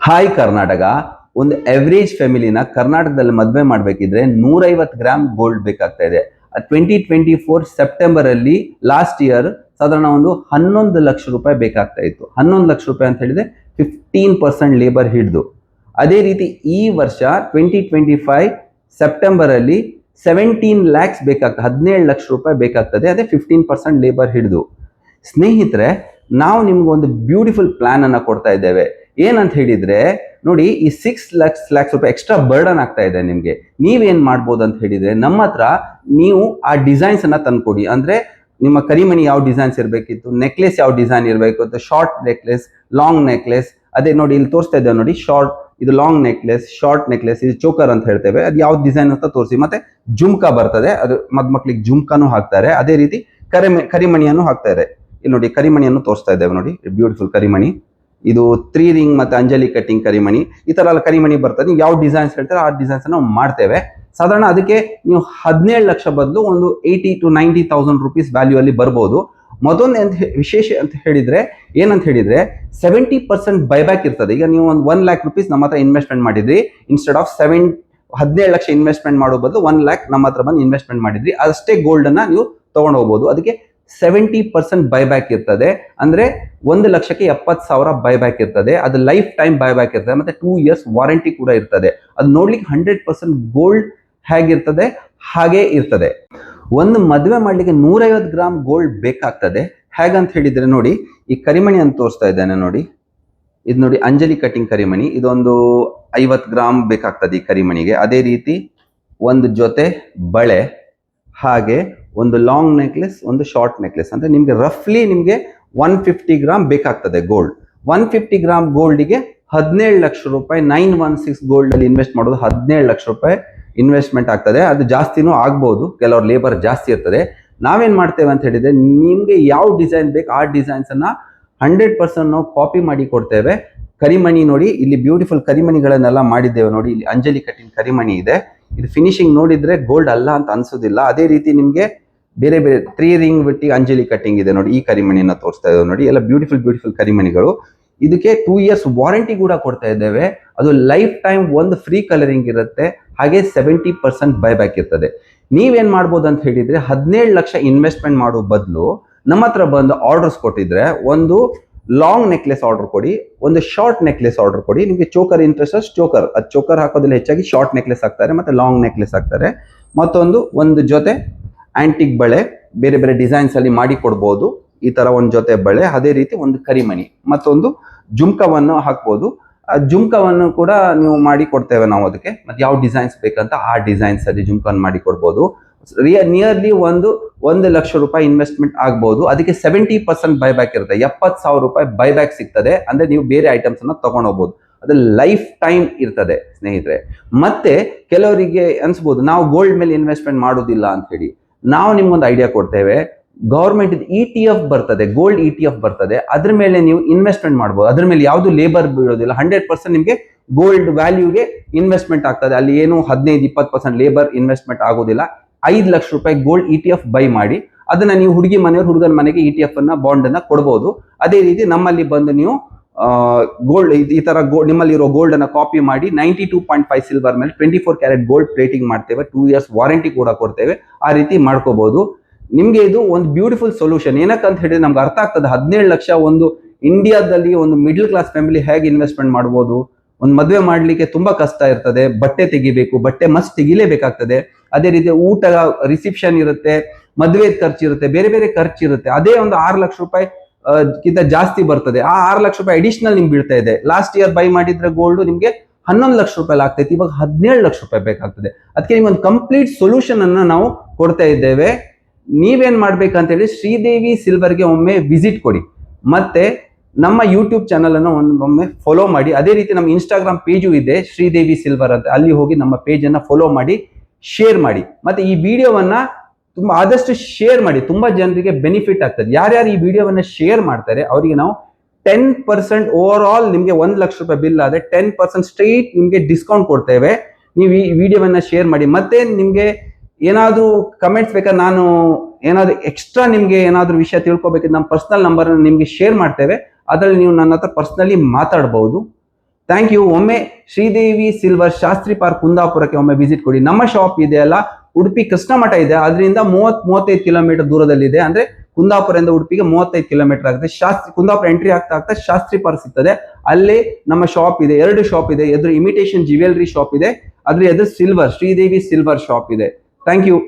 Hi Karnataka. ಒಂದು average ಫ್ಯಾಮಿಲಿನ ಕರ್ನಾಟಕದಲ್ಲಿ ಮದುವೆ ಮಾಡಬೇಕಿದ್ರೆ 150 ಗ್ರಾಮ್ ಗೋಲ್ಡ್ ಬೇಕಾಗ್ತಾ ಇದೆ. 2024 ಸೆಪ್ಟೆಂಬರ್ ಅಲ್ಲಿ ಲಾಸ್ಟ್ ಇಯರ್ ಸಾಧಾರಣ ಒಂದು 11 ಲಕ್ಷ ರೂಪಾಯಿ ಬೇಕಾಗ್ತಾ ಇತ್ತು. 11 ಲಕ್ಷ ರೂಪಾಯಿ ಅಂತ ಹೇಳಿದ್ರೆ 15% ಲೇಬರ್ ಹಿಡಿದು. ಅದೇ ರೀತಿ ಈ ವರ್ಷ 2025 ಸೆಪ್ಟೆಂಬರ್ ಅಲ್ಲಿ 17 ಲ್ಯಾಕ್ಸ್ ಬೇಕಾಗ್ತದೆ, 17 ಲಕ್ಷ ರೂಪಾಯಿ ಬೇಕಾಗ್ತದೆ, ಅದೇ 15% ಲೇಬರ್ ಹಿಡಿದು. ಸ್ನೇಹಿತರೆ, ನಾವು ನಿಮ್ಗೊಂದು ಬ್ಯೂಟಿಫುಲ್ ಪ್ಲಾನ್ ಅನ್ನ ಕೊಡ್ತಾ ಇದ್ದೇವೆ. ಏನಂತ ಹೇಳಿದ್ರೆ ನೋಡಿ, ಈ 6 ಲ್ಯಾಕ್ಸ್ ರೂಪಾಯಿ ಎಕ್ಸ್ಟ್ರಾ ಬರ್ಡನ್ ಆಗ್ತಾ ಇದೆ ನಿಮ್ಗೆ. ನೀವೇನ್ ಮಾಡ್ಬೋದು ಅಂತ ಹೇಳಿದ್ರೆ, ನಮ್ಮ ಹತ್ರ ನೀವು ಆ ಡಿಸೈನ್ಸ್ ಅನ್ನ ತಂದ್ಕೊಡಿ. ಅಂದ್ರೆ ನಿಮ್ಮ ಕರಿಮಣಿ ಯಾವ ಡಿಸೈನ್ಸ್ ಇರಬೇಕಿತ್ತು, ನೆಕ್ಲೆಸ್ ಯಾವ ಡಿಸೈನ್ ಇರಬೇಕು ಅಂತ, ಶಾರ್ಟ್ ನೆಕ್ಲೆಸ್, ಲಾಂಗ್ ನೆಕ್ಲೆಸ್. ಅದೇ ನೋಡಿ ಇಲ್ಲಿ ತೋರಿಸ್ತಾ ಇದ್ದೇವೆ ನೋಡಿ, ಶಾರ್ಟ್ ಇದು ಲಾಂಗ್ ನೆಕ್ಲೆಸ್, ಶಾರ್ಟ್ ನೆಕ್ಲೆಸ್, ಇದು ಚೋಕರ್ ಅಂತ ಹೇಳ್ತೇವೆ. ಅದು ಯಾವ ಡಿಸೈನ್ ಅಂತ ತೋರಿಸಿ. ಮತ್ತೆ ಜುಮ್ಕಾ ಬರ್ತದೆ, ಅದು ಮಕ್ಕಳಿಗೆ ಜುಮ್ಕಾನು ಹಾಕ್ತಾರೆ. ಅದೇ ರೀತಿ ಕರಿಮಣಿಯನ್ನು ಹಾಕ್ತಾರೆ. ಇಲ್ಲಿ ನೋಡಿ ಕರಿಮಣಿಯನ್ನು ತೋರಿಸ್ತಾ ಇದ್ದೇವೆ ನೋಡಿ, ಬ್ಯೂಟಿಫುಲ್ ಕರಿಮಣಿ. ಇದು 3 ರಿಂಗ್ ಮತ್ತೆ ಅಂಜಲಿ ಕಟ್ಟಿಂಗ್ ಕರಿಮಣಿ. ಈ ತರ ಎಲ್ಲ ಕರಿಮಣಿ ಬರ್ತದೆ. ನೀವು ಯಾವ ಡಿಸೈನ್ಸ್ ಹೇಳ್ತಾರೆ ಆ ಡಿಸೈನ್ಸ್ ನಾವು ಮಾಡ್ತೇವೆ. ಸಾಧಾರಣ ಅದಕ್ಕೆ ನೀವು 17 ಲಕ್ಷ ಬದಲು ಒಂದು 80 to 90,000 ರುಪೀಸ್ ವ್ಯಾಲ್ಯೂ ಅಲ್ಲಿ ಬರ್ಬೋದು. ಮತ್ತೊಂದು ವಿಶೇಷ ಅಂತ ಹೇಳಿದ್ರೆ ಏನಂತ ಹೇಳಿದ್ರೆ 70% ಬೈಬ್ಯಾಕ್ ಇರ್ತದೆ. ಈಗ ನೀವು ಒಂದು 1 ಲ್ಯಾಕ್ ರುಪೀಸ್ ನಮ್ಮ ಹತ್ರ ಇನ್ವೆಸ್ಟ್ಮೆಂಟ್ ಮಾಡಿದ್ರಿ, ಇನ್ಸ್ಟೆಡ್ ಆಫ್ 17 ಲಕ್ಷ ಇನ್ವೆಸ್ಟ್ಮೆಂಟ್ ಮಾಡೋ ಬದಲು 1 ಲ್ಯಾಕ್ ನಮ್ಮ ಹತ್ರ ಬಂದು ಇನ್ವೆಸ್ಟ್ಮೆಂಟ್ ಮಾಡಿದ್ರಿ, ಅಷ್ಟೇ ಗೋಲ್ಡ್ ಅನ್ನ ನೀವು ತಗೊಂಡು ಹೋಗ್ಬೋದು. ಅದಕ್ಕೆ 70% ಬೈಬ್ಯಾಕ್ ಇರ್ತದೆ. ಅಂದ್ರೆ 1,70,000 ಬೈಬ್ಯಾಕ್ ಇರ್ತದೆ. ಅದು ಲೈಫ್ ಟೈಮ್ ಬೈಬ್ಯಾಕ್ ಇರ್ತದೆ. ಮತ್ತೆ 2 years ವಾರಂಟಿ ಕೂಡ ಇರ್ತದೆ. ಅದು ನೋಡ್ಲಿಕ್ಕೆ 100% ಗೋಲ್ಡ್ ಹೇಗಿರ್ತದೆ ಹಾಗೆ ಇರ್ತದೆ. ಒಂದು ಮದುವೆ ಮಾಡ್ಲಿಕ್ಕೆ 150 ಗ್ರಾಮ್ ಗೋಲ್ಡ್ ಬೇಕಾಗ್ತದೆ. ಹೇಗಂತ ಹೇಳಿದ್ರೆ ನೋಡಿ, ಈ ಕರಿಮಣಿ ಅಂತ ತೋರಿಸ್ತಾ ಇದ್ದೇನೆ ನೋಡಿ. ಇದು ನೋಡಿ ಅಂಜಲಿ ಕಟ್ಟಿಂಗ್ ಕರಿಮಣಿ. ಇದೊಂದು 50 ಗ್ರಾಮ್ ಬೇಕಾಗ್ತದೆ ಈ ಕರಿಮಣಿಗೆ. ಅದೇ ರೀತಿ ಒಂದು ಜೊತೆ ಬಳೆ, ಹಾಗೆ ಒಂದು ಲಾಂಗ್ ನೆಕ್ಲೆಸ್, ಒಂದು ಶಾರ್ಟ್ ನೆಕ್ಲೆಸ್. ಅಂದ್ರೆ ನಿಮ್ಗೆ ರಫ್ಲಿ ನಿಮ್ಗೆ 150 ಗ್ರಾಮ್ ಬೇಕಾಗ್ತದೆ ಗೋಲ್ಡ್. 150 ಗ್ರಾಮ್ ಗೋಲ್ಡ್ಗೆ 17 ಲಕ್ಷ ರೂಪಾಯಿ 916 ಗೋಲ್ಡ್ ಅಲ್ಲಿ ಇನ್ವೆಸ್ಟ್ ಮಾಡೋದು 17 ಲಕ್ಷ ರೂಪಾಯಿ ಇನ್ವೆಸ್ಟ್ಮೆಂಟ್ ಆಗ್ತದೆ. ಅದು ಜಾಸ್ತಿನೂ ಆಗ್ಬಹುದು, ಕೆಲವ್ರ ಲೇಬರ್ ಜಾಸ್ತಿ ಇರ್ತದೆ. ನಾವೇನ್ ಮಾಡ್ತೇವೆ ಅಂತ ಹೇಳಿದ್ರೆ, ನಿಮ್ಗೆ ಯಾವ ಡಿಸೈನ್ ಬೇಕು ಆ ಡಿಸೈನ್ಸ್ ಅನ್ನ 100% ನಾವು ಕಾಪಿ ಮಾಡಿ ಕೊಡ್ತೇವೆ. ಕರಿಮಣಿ ನೋಡಿ, ಇಲ್ಲಿ ಬ್ಯೂಟಿಫುಲ್ ಕರಿಮಣಿಗಳನ್ನೆಲ್ಲ ಮಾಡಿದ್ದೇವೆ ನೋಡಿ. ಇಲ್ಲಿ ಅಂಜಲಿ ಕಟ್ಟಿಂಗ್ ಕರಿಮಣಿ ಇದೆ. ಇದು ಫಿನಿಶಿಂಗ್ ನೋಡಿದ್ರೆ ಗೋಲ್ಡ್ ಅಲ್ಲ ಅಂತ ಅನ್ಸೋದಿಲ್ಲ. ಅದೇ ರೀತಿ ನಿಮ್ಗೆ ಬೇರೆ ಬೇರೆ 3 ರಿಂಗ್ ಬಿಟ್ಟು ಅಂಜಲಿ ಕಟ್ಟಿಂಗ್ ಇದೆ ನೋಡಿ. ಈ ಕರಿಮಣಿಯನ್ನ ತೋರಿಸ್ತಾ ಇದ್ದೇವೆ ನೋಡಿ. ಎಲ್ಲ ಬ್ಯೂಟಿಫುಲ್ ಕರಿಮಣಿಗಳು. ಇದಕ್ಕೆ 2 years ವಾರಂಟಿ ಕೂಡ ಕೊಡ್ತಾ ಇದ್ದೇವೆ. ಅದು ಲೈಫ್ ಟೈಮ್ ಒಂದು ಫ್ರೀ ಕಲರಿಂಗ್ ಇರುತ್ತೆ, ಹಾಗೆ 70% ಬೈಬ್ಯಾಕ್ ಇರ್ತದೆ. ನೀವೇನ್ ಮಾಡ್ಬೋದು ಅಂತ ಹೇಳಿದ್ರೆ, 17 ಲಕ್ಷ ಇನ್ವೆಸ್ಟ್ಮೆಂಟ್ ಮಾಡೋ ಬದಲು ನಮ್ಮ ಹತ್ರ ಬಂದು ಆರ್ಡರ್ಸ್ ಕೊಟ್ಟಿದ್ರೆ, ಒಂದು ಲಾಂಗ್ ನೆಕ್ಲೆಸ್ ಆರ್ಡರ್ ಕೊಡಿ, ಒಂದು ಶಾರ್ಟ್ ನೆಕ್ಲೆಸ್ ಆರ್ಡರ್ ಕೊಡಿ. ನಿಮಗೆ ಚೋಕರ್ ಇಂಟ್ರೆಸ್ಟ್ ಚೋಕರ್, ಅದು ಚೋಕರ್ ಹಾಕೋದಿಲ್ಲ, ಹೆಚ್ಚಾಗಿ ಶಾರ್ಟ್ ನೆಕ್ಲೆಸ್ ಹಾಕ್ತಾರೆ, ಮತ್ತೆ ಲಾಂಗ್ ನೆಕ್ಲೆಸ್ ಹಾಕ್ತಾರೆ. ಒಂದು ಜೊತೆ ಆಂಟಿಕ್ ಬಳೆ ಬೇರೆ ಬೇರೆ ಡಿಸೈನ್ಸ್ ಅಲ್ಲಿ ಮಾಡಿ ಕೊಡ್ಬೋದು. ಈ ತರ ಒಂದು ಜೊತೆ ಬಳೆ, ಅದೇ ರೀತಿ ಒಂದು ಕರಿಮಣಿ, ಮತ್ತೊಂದು ಜುಮ್ಕವನ್ನು ಹಾಕ್ಬೋದು. ಆ ಜುಮ್ಕವನ್ನು ಕೂಡ ನೀವು ಮಾಡಿ ಕೊಡ್ತೇವೆ ನಾವು ಅದಕ್ಕೆ. ಮತ್ತೆ ಯಾವ ಡಿಸೈನ್ಸ್ ಬೇಕಂತ ಆ ಡಿಸೈನ್ಸ್ ಅಲ್ಲಿ ಜುಮ್ಕನ್ ಮಾಡಿ ಕೊಡ್ಬೋದು. ನಿಯರ್ಲಿ 1 ಲಕ್ಷ ರೂಪಾಯಿ ಇನ್ವೆಸ್ಟ್ಮೆಂಟ್ ಆಗ್ಬಹುದು. ಅದಕ್ಕೆ 70% ಬೈಬ್ಯಾಕ್ ಇರುತ್ತೆ. 70,000 ರೂಪಾಯಿ ಬೈಬ್ಯಾಕ್ ಸಿಗ್ತದೆ. ಅಂದ್ರೆ ನೀವು ಬೇರೆ ಐಟಮ್ಸ್ ಅನ್ನ ತಗೊಂಡು ಹೋಗ್ಬೋದು. ಅದು ಲೈಫ್ ಟೈಮ್ ಇರ್ತದೆ ಸ್ನೇಹಿತರೆ. ಮತ್ತೆ ಕೆಲವರಿಗೆ ಅನ್ಸ್ಬೋದು ನಾವು ಗೋಲ್ಡ್ ಮೇಲೆ ಇನ್ವೆಸ್ಟ್ಮೆಂಟ್ ಮಾಡೋದಿಲ್ಲ ಅಂತ ಹೇಳಿ. ನಾವು ನಿಮ್ಗೊಂದು ಐಡಿಯಾ ಕೊಡ್ತೇವೆ. ಗವರ್ಮೆಂಟ್ ETF ಬರ್ತದೆ, ಗೋಲ್ಡ್ ETF ಬರ್ತದೆ. ಅದ್ರ ಮೇಲೆ ನೀವು ಇನ್ವೆಸ್ಟ್ಮೆಂಟ್ ಮಾಡ್ಬೋದು. ಅದ್ರ ಮೇಲೆ ಯಾವ್ದು ಲೇಬರ್ ಬೀಳೋದಿಲ್ಲ. 100% ನಿಮ್ಗೆ ಗೋಲ್ಡ್ ವ್ಯಾಲ್ಯೂಗೆ ಇನ್ವೆಸ್ಟ್ಮೆಂಟ್ ಆಗ್ತದೆ. ಅಲ್ಲಿ ಏನು 15-20% ಲೇಬರ್ ಇನ್ವೆಸ್ಟ್ಮೆಂಟ್ ಆಗೋದಿಲ್ಲ. 5 ಲಕ್ಷ ರೂಪಾಯಿ ಗೋಲ್ಡ್ ETF ಬೈ ಮಾಡಿ ಅದನ್ನ ನೀವು ಹುಡುಗನ ಮನೆಗೆ ETF ಅನ್ನ ಬಾಂಡ್ ಅನ್ನ ಕೊಡಬಹುದು. ಅದೇ ರೀತಿ ನಮ್ಮಲ್ಲಿ ಬಂದು ನೀವು ಗೋಲ್ಡ್ ಈ ತರ ನಿಮ್ಮಲ್ಲಿ ಇರೋ ಗೋಲ್ಡ್ ಅನ್ನ ಕಾಪಿ ಮಾಡಿ 92.5 ಸಿಲ್ವರ್ ಮೇಲೆ 24 ಕ್ಯಾರೆಟ್ ಗೋಲ್ಡ್ ಪ್ಲೇಟಿಂಗ್ ಮಾಡ್ತೇವೆ. 2 years ವಾರಂಟಿ ಕೂಡ ಕೊಡ್ತೇವೆ. ಆ ರೀತಿ ಮಾಡ್ಕೋಬಹುದು. ನಿಮ್ಗೆ ಇದು ಒಂದು ಬ್ಯೂಟಿಫುಲ್ ಸೊಲ್ಯೂಷನ್. ಏನಕ್ಕಂತ ಹೇಳಿದ್ರೆ ನಮ್ಗೆ ಅರ್ಥ ಆಗ್ತದೆ 17 ಲಕ್ಷ ಒಂದು ಇಂಡಿಯಾದಲ್ಲಿ ಒಂದು ಮಿಡ್ಲ್ ಕ್ಲಾಸ್ ಫ್ಯಾಮಿಲಿ ಹೇಗೆ ಇನ್ವೆಸ್ಟ್ಮೆಂಟ್ ಮಾಡ್ಬೋದು. ಒಂದು ಮದುವೆ ಮಾಡ್ಲಿಕ್ಕೆ ತುಂಬಾ ಕಷ್ಟ ಇರ್ತದೆ. ಬಟ್ಟೆ ತೆಗಿಬೇಕು, ಬಟ್ಟೆ ಮಸ್ಟ್ ತೆಗಿಲೇಬೇಕಾಗ್ತದೆ. ಅದೇ ರೀತಿ ಊಟ, ರಿಸೆಪ್ಷನ್ ಇರುತ್ತೆ, ಮದುವೆ ಖರ್ಚು ಇರುತ್ತೆ, ಬೇರೆ ಬೇರೆ ಖರ್ಚು ಇರುತ್ತೆ. ಅದೇ ಒಂದು 6 ಲಕ್ಷ ರೂಪಾಯಿ ಗಿಂತ ಜಾಸ್ತಿ ಬರ್ತದೆ. ಆ 6 ಲಕ್ಷ ರೂಪಾಯಿ ಅಡಿಷನಲ್ ನಿಮ್ಗೆ ಬೀಳ್ತಾ ಇದೆ. ಲಾಸ್ಟ್ ಇಯರ್ ಬೈ ಮಾಡಿದ್ರೆ ಗೋಲ್ಡ್ ನಿಮ್ಗೆ 11 ಲಕ್ಷ ರೂಪಾಯಿ ಆಗ್ತೈತಿ. ಇವಾಗ 17 ಲಕ್ಷ ರೂಪಾಯಿ ಬೇಕಾಗ್ತದೆ. ಅದಕ್ಕೆ ನಿಮ್ಗೆ ಒಂದು ಕಂಪ್ಲೀಟ್ ಸೊಲ್ಯೂಷನ್ ಅನ್ನ ನಾವು ಕೊಡ್ತಾ ಇದ್ದೇವೆ. ನೀವೇನ್ ಮಾಡ್ಬೇಕಂತ ಹೇಳಿ, ಶ್ರೀದೇವಿ ಸಿಲ್ವರ್ಗೆ ಒಮ್ಮೆ ವಿಸಿಟ್ ಕೊಡಿ, ಮತ್ತೆ ನಮ್ಮ ಯೂಟ್ಯೂಬ್ ಚಾನಲ್ ಅನ್ನು ಒಮ್ಮೆ ಫಾಲೋ ಮಾಡಿ. ಅದೇ ರೀತಿ ನಮ್ಮ ಇನ್ಸ್ಟಾಗ್ರಾಮ್ ಪೇಜು ಇದೆ ಶ್ರೀದೇವಿ ಸಿಲ್ವರ್ ಅಂತ. ಅಲ್ಲಿ ಹೋಗಿ ನಮ್ಮ ಪೇಜ್ ಅನ್ನ ಫಾಲೋ ಮಾಡಿ, ಶೇರ್ ಮಾಡಿ. ಮತ್ತೆ ಈ ವಿಡಿಯೋವನ್ನ ಆದಷ್ಟು ಶೇರ್ ಮಾಡಿ. ತುಂಬಾ ಜನರಿಗೆ ಬೆನಿಫಿಟ್ ಆಗ್ತದೆ. ಯಾರ್ಯಾರು ಈ ವಿಡಿಯೋವನ್ನ ಶೇರ್ ಮಾಡ್ತಾರೆ ಅವರಿಗೆ ನಾವು 10% ಓವರ್ ಆಲ್ ನಿಮ್ಗೆ 1 ಲಕ್ಷ ರೂಪಾಯಿ ಬಿಲ್ ಆದ್ರೆ 10% ಸ್ಟ್ರೈಟ್ ನಿಮ್ಗೆ ಡಿಸ್ಕೌಂಟ್ ಕೊಡ್ತೇವೆ. ನೀವು ಈ ವಿಡಿಯೋವನ್ನ ಶೇರ್ ಮಾಡಿ. ಮತ್ತೆ ನಿಮ್ಗೆ ಏನಾದ್ರೂ ಕಮೆಂಟ್ಸ್ ಬೇಕಾದ್ರೆ, ನಾನು ಏನಾದ್ರು ಎಕ್ಸ್ಟ್ರಾ ನಿಮ್ಗೆ ಏನಾದ್ರು ವಿಷಯ ತಿಳ್ಕೊಬೇಕಿದ್ರೆ ನಮ್ಮ ಪರ್ಸನಲ್ ನಂಬರ್ ನಿಮ್ಗೆ ಶೇರ್ ಮಾಡ್ತೇವೆ. ಅದರಲ್ಲಿ ನೀವು ನನ್ನ ಹತ್ರ ಪರ್ಸನಲಿ ಮಾತಾಡಬಹುದು. Thank you. ಒಮ್ಮೆ ಶ್ರೀದೇವಿ ಸಿಲ್ವರ್ ಶಾಸ್ತ್ರಿ ಪಾರ್ಕ್ ಕುಂದಾಪುರಕ್ಕೆ ಒಮ್ಮೆ ವಿಸಿಟ್ ಕೊಡಿ. ನಮ್ಮ ಶಾಪ್ ಇದೆಯಲ್ಲ ಉಡುಪಿ ಕೃಷ್ಣ ಮಠ ಇದೆ, ಅದರಿಂದ 35 ಕಿಲೋಮೀಟರ್ ದೂರದಲ್ಲಿದೆ. ಅಂದ್ರೆ ಕುಂದಾಪುರದಿಂದ ಉಡುಪಿಗೆ 35 ಕಿಲೋಮೀಟರ್ ಆಗುತ್ತೆ. ಕುಂದಾಪುರ ಎಂಟ್ರಿ ಆಗ್ತಾ ಶಾಸ್ತ್ರಿ ಪಾರ್ಕ್ ಸಿಗ್ತದೆ, ಅಲ್ಲಿ ನಮ್ಮ ಶಾಪ್ ಇದೆ. 2 ಶಾಪ್ ಇದೆ. ಎದುರು ಇಮಿಟೇಷನ್ ಜ್ಯುವೆಲರಿ ಶಾಪ್ ಇದೆ, ಅದ್ರ ಎದುರು ಸಿಲ್ವರ್ ಶ್ರೀದೇವಿ ಸಿಲ್ವರ್ ಶಾಪ್ ಇದೆ. Thank you.